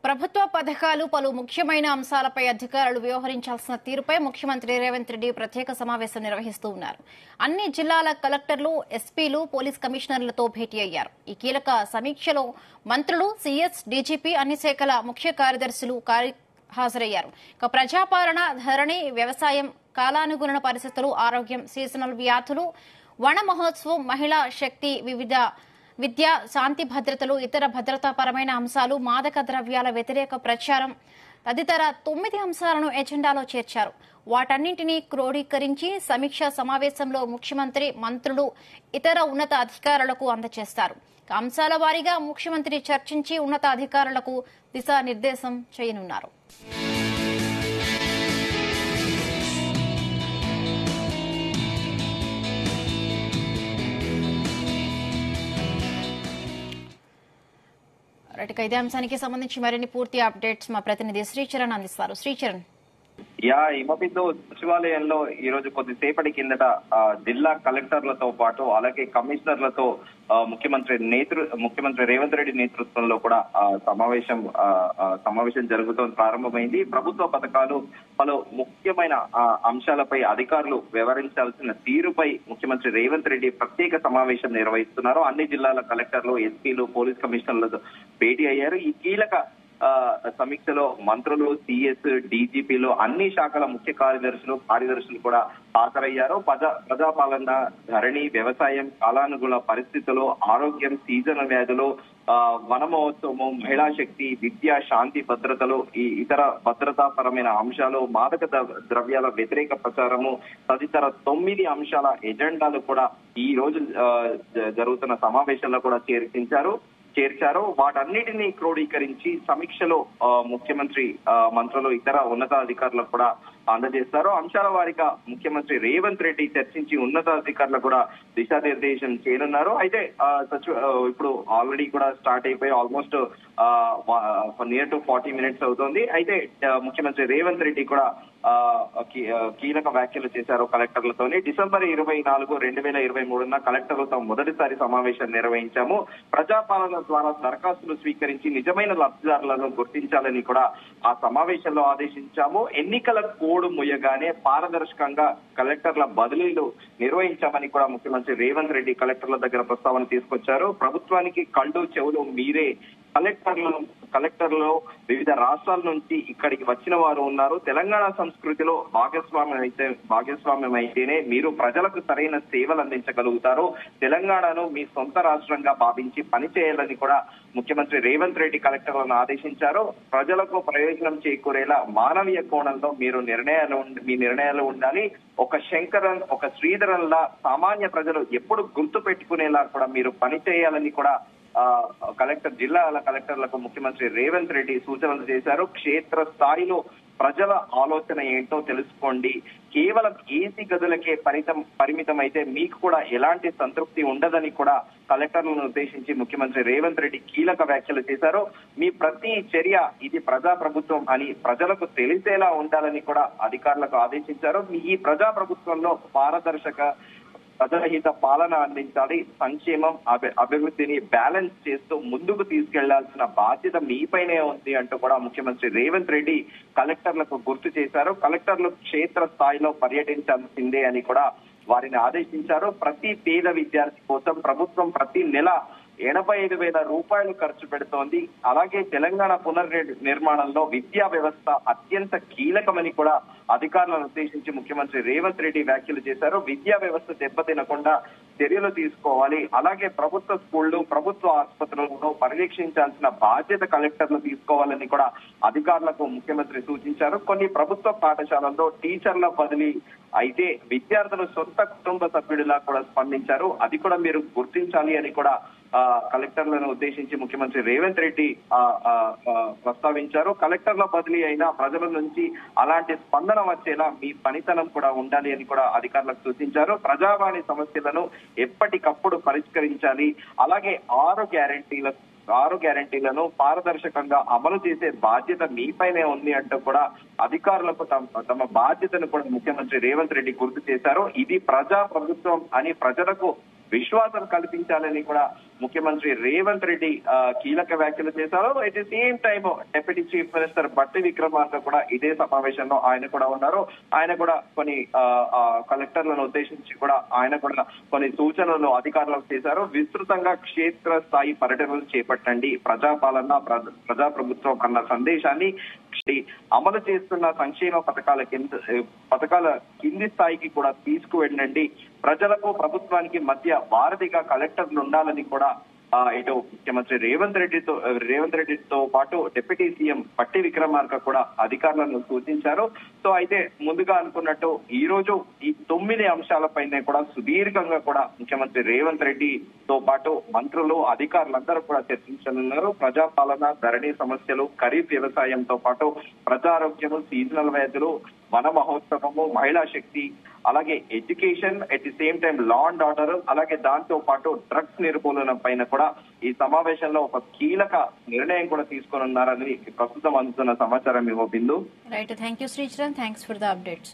ప్రభుత్వ పథకాలు పలు ముఖ్యమైన అంశాలపై అధికారులు వ్యవహరించాల్సిన తీరుపై ముఖ్యమంత్రి రేవంత్ రెడ్డి ప్రత్యేక సమావేశం నిర్వహిస్తూ ఉన్నారు. అన్ని జిల్లాల కలెక్టర్లు, ఎస్పీలు, పోలీస్ కమిషనర్లతో భేటీ అయ్యారు. ఈ కీలక సమీక్షలో మంత్రులు, సీఎస్, డీజీపీ, అన్ని శాఖల ముఖ్య కార్యదర్శులు హాజరయ్యారు. ప్రజాపాలన, ధరణి, వ్యవసాయం, కాలానుగుణ పరిస్థితులు, ఆరోగ్యం, సీజనల్ వ్యాధులు, వన మహోత్సవం, మహిళా శక్తి, విద్య, శాంతి భద్రతలు, ఇతర భద్రతాపరమైన అంశాలు, మాదక ద్రవ్యాల వ్యతిరేక ప్రచారం తదితర 9 అంశాలను ఎజెండాలో చేర్చారు. వాటన్నింటినీ క్రోడీకరించి సమీక్షా సమావేశంలో ముఖ్యమంత్రి, మంత్రులు, ఇతర ఉన్నత అధికారులకు అందజేస్తారు. అంశాల వారీగా ముఖ్యమంత్రి చర్చించి ఉన్నత అధికారులకు దిశానిర్దేశం చేయనున్నారు. ఇదే అంశానికి సంబంధించి మరిన్ని పూర్తి అప్డేట్స్ మా ప్రతినిధి శ్రీచరణ్ అందిస్తారు. శ్రీచరణ్. హిమబిందు సచివాలయంలో ఈ రోజు కొద్దిసేపటి కిందట జిల్లా కలెక్టర్లతో పాటు అలాగే కమిషనర్లతో ముఖ్యమంత్రి రేవంత్ రెడ్డి నేతృత్వంలో కూడా సమావేశం జరుగుతోంది, ప్రారంభమైంది. ప్రభుత్వ పథకాలు పలు ముఖ్యమైన అంశాలపై అధికారులు వ్యవహరించాల్సిన తీరుపై ముఖ్యమంత్రి రేవంత్ రెడ్డి ప్రత్యేక సమావేశం నిర్వహిస్తున్నారు. అన్ని జిల్లాల కలెక్టర్లు, ఎస్పీలు, పోలీస్ కమిషనర్లతో భేటీ అయ్యారు. ఈ కీలక సమీక్షలో మంత్రులు, సీఎస్, డీజీపీలు, అన్ని శాఖల ముఖ్య కార్యదర్శులు కూడా హాజరయ్యారు. ప్రజాపాలన, ధరణి, వ్యవసాయం, కాలానుగుణ పరిస్థితులు, ఆరోగ్యం, సీజనల్ వ్యాధులు, వన మహోత్సవము, మహిళా శక్తి, విద్య, శాంతి భద్రతలు, ఈ ఇతర భద్రతాపరమైన అంశాలు, మాదక ద్రవ్యాల వ్యతిరేక ప్రచారము తదితర 9 అంశాల ఎజెండాలు కూడా ఈ రోజు జరుగుతున్న సమావేశంలో కూడా చేర్చారు. వాటన్నిటినీ క్రోడీకరించి సమీక్షలో ముఖ్యమంత్రి, మంత్రులు, ఇతర ఉన్నతాధికారులకు కూడా అందజేస్తారు. అంశాల వారీగా ముఖ్యమంత్రి రేవంత్ రెడ్డి చర్చించి ఉన్నతాధికారులకు కూడా దిశానిర్దేశం చేయనున్నారు. అయితే ఇప్పుడు ఆల్రెడీ కూడా స్టార్ట్ అయిపోయి ఆల్మోస్ట్ నియర్ టు 40 minutes అవుతుంది. అయితే ముఖ్యమంత్రి రేవంత్ రెడ్డి కూడా కీలక వ్యాఖ్యలు చేశారు కలెక్టర్లతోని. డిసెంబర్ 24, 2023 కలెక్టర్లతో మొదటిసారి సమావేశం నిర్వహించాము. ప్రజాపాలన ద్వారా దరఖాస్తులు స్వీకరించి నిజమైన లబ్ధిదారులను గుర్తించాలని కూడా ఆ సమావేశంలో ఆదేశించాము. ఎన్నికల కోడ్ ముయ్యగానే పారదర్శకంగా కలెక్టర్ల బదిలీలు నిర్వహించామని కూడా ముఖ్యమంత్రి రేవంత్ రెడ్డి కలెక్టర్ల దగ్గర ప్రస్తావన తీసుకొచ్చారు. ప్రభుత్వానికి కళ్ళు, చెవులు మీరే. కలెక్టర్లు వివిధ రాష్ట్రాల నుంచి ఇక్కడికి వచ్చిన వారు ఉన్నారు. తెలంగాణ సంస్కృతిలో భాగస్వామ్యం అయితేనే మీరు ప్రజలకు సరైన సేవలు అందించగలుగుతారు. తెలంగాణను మీ సొంత రాష్ట్రంగా భావించి పనిచేయాలని కూడా ముఖ్యమంత్రి రేవంత్ రెడ్డి కలెక్టర్లను ఆదేశించారు. ప్రజలకు ప్రయోజనం చేకూరేలా మానవీయ కోణంలో మీ నిర్ణయాలు ఉండాలి. ఒక శంకరన్, ఒక శ్రీధరన్లా సామాన్య ప్రజలు ఎప్పుడు గుర్తు పెట్టుకునేలా కూడా మీరు పనిచేయాలని కూడా జిల్లాల కలెక్టర్లకు ముఖ్యమంత్రి రేవంత్ రెడ్డి సూచనలు చేశారు. క్షేత్ర స్థాయిలో ప్రజల ఆలోచన ఏంటో తెలుసుకోండి. కేవలం ఏసీ గదులకే పరిమితం అయితే మీకు కూడా ఎలాంటి సంతృప్తి ఉండదని కూడా కలెక్టర్లను ఉద్దేశించి ముఖ్యమంత్రి రేవంత్ రెడ్డి కీలక వ్యాఖ్యలు చేశారు. మీ ప్రతి చర్య ఇది ప్రజాప్రభుత్వం అని ప్రజలకు తెలిసేలా ఉండాలని కూడా అధికారులకు ఆదేశించారు. ఈ ప్రజాప్రభుత్వంలో పారదర్శక, ప్రజాహిత పాలన అందించాలి. సంక్షేమం, అభివృద్ధిని బ్యాలెన్స్ చేస్తూ ముందుకు తీసుకెళ్లాల్సిన బాధ్యత మీపైనే ఉంది అంటూ కూడా ముఖ్యమంత్రి రేవంత్ రెడ్డి కలెక్టర్లకు గుర్తు చేశారు. కలెక్టర్లు క్షేత్ర స్థాయిలో పర్యటించాల్సిందే అని కూడా వారిని ఆదేశించారు. ప్రతి పేద విద్యార్థి కోసం ప్రభుత్వం ప్రతి నెల 85,000 రూపాయలు ఖర్చు పెడుతోంది. అలాగే తెలంగాణ పునర్నిర్మాణంలో విద్యా వ్యవస్థ అత్యంత కీలకమని కూడా అధికారులను ఉద్దేశించి ముఖ్యమంత్రి రేవంత్ రెడ్డి వ్యాఖ్యలు చేశారు. విద్యా వ్యవస్థ దెబ్బతినకుండా చర్యలు తీసుకోవాలి. అలాగే ప్రభుత్వ స్కూళ్లు, ప్రభుత్వ ఆసుపత్రులను పర్యవేక్షించాల్సిన బాధ్యత కలెక్టర్లు తీసుకోవాలని కూడా అధికారులకు ముఖ్యమంత్రి సూచించారు. కొన్ని ప్రభుత్వ పాఠశాలల్లో టీచర్ల బదిలీ అయితే విద్యార్థులు సొంత కుటుంబ సభ్యుడిలా కూడా స్పందించారు. అది కూడా మీరు గుర్తించాలి అని కూడా కలెక్టర్లను ఉద్దేశించి ముఖ్యమంత్రి రేవంత్ రెడ్డి ప్రస్తావించారు. కలెక్టర్ల బదిలీ అయినా ప్రజల నుంచి అలాంటి స్పందన వచ్చేలా మీ పనితనం కూడా ఉండాలి అని కూడా అధికారులకు సూచించారు. ప్రజావాణి సమస్యలను ఎప్పటికప్పుడు పరిష్కరించాలి. అలాగే 6 గ్యారెంటీలను పారదర్శకంగా అమలు చేసే బాధ్యత మీపైనే ఉంది అంటూ కూడా అధికారులకు తమ బాధ్యతను కూడా ముఖ్యమంత్రి రేవంత్ రెడ్డి గుర్తు చేశారు. ఇది ప్రజా ప్రభుత్వం అని ప్రజలకు విశ్వాసం కల్పించాలని కూడా ముఖ్యమంత్రి రేవంత్ రెడ్డి కీలక వ్యాఖ్యలు చేశారు. At the same time deputy chief minister బట్టి విక్రమార్క కూడా ఇదే సమావేశంలో ఆయన కూడా ఉన్నారు. ఆయన కూడా కొన్ని కలెక్టర్లను ఉద్దేశించి కూడా ఆయన కూడా కొన్ని సూచనలు అధికారులకు చేశారు. విస్తృతంగా క్షేత్ర స్థాయి పర్యటనలు చేపట్టండి, ప్రజాపాలన ప్రజాప్రభుత్వం అన్న సందేశాన్ని అమలు చేస్తున్న సంక్షేమ పథకాల కింది స్థాయికి కూడా తీసుకువెళ్ళండి, ప్రజలకు ప్రభుత్వానికి మధ్య వారధిగా కలెక్టర్లు ఉండాలని కూడా ఇటు ముఖ్యమంత్రి రేవంత్ రెడ్డితో పాటు డిప్యూటీ సీఎం పట్టి విక్రమార్క కూడా అధికారులను సూచించారు. సో అయితే ముందుగా అనుకున్నట్టు ఈ రోజు ఈ 9 అంశాలపైనే కూడా సుదీర్ఘంగా కూడా ముఖ్యమంత్రి రేవంత్ రెడ్డితో పాటు మంత్రులు అధికారులందరూ కూడా చర్చించనున్నారు. ప్రజాపాలన, ధరణి సమస్యలు, ఖరీఫ్ వ్యవసాయంతో పాటు ప్రజారోగ్యము, సీజనల్ వ్యాధులు, వన మహోత్సవము, మహిళా శక్తి, అలాగే education, at the same time law and order, అలాగే దాంతో పాటు డ్రగ్స్ నిర్మూలన పైన కూడా ఈ సమావేశంలో ఒక కీలక నిర్ణయం కూడా తీసుకోనున్నారని ప్రస్తుతం అందుతున్న సమాచారం ఏమో Bindu. Right, thank you Sricharan, thanks for the updates.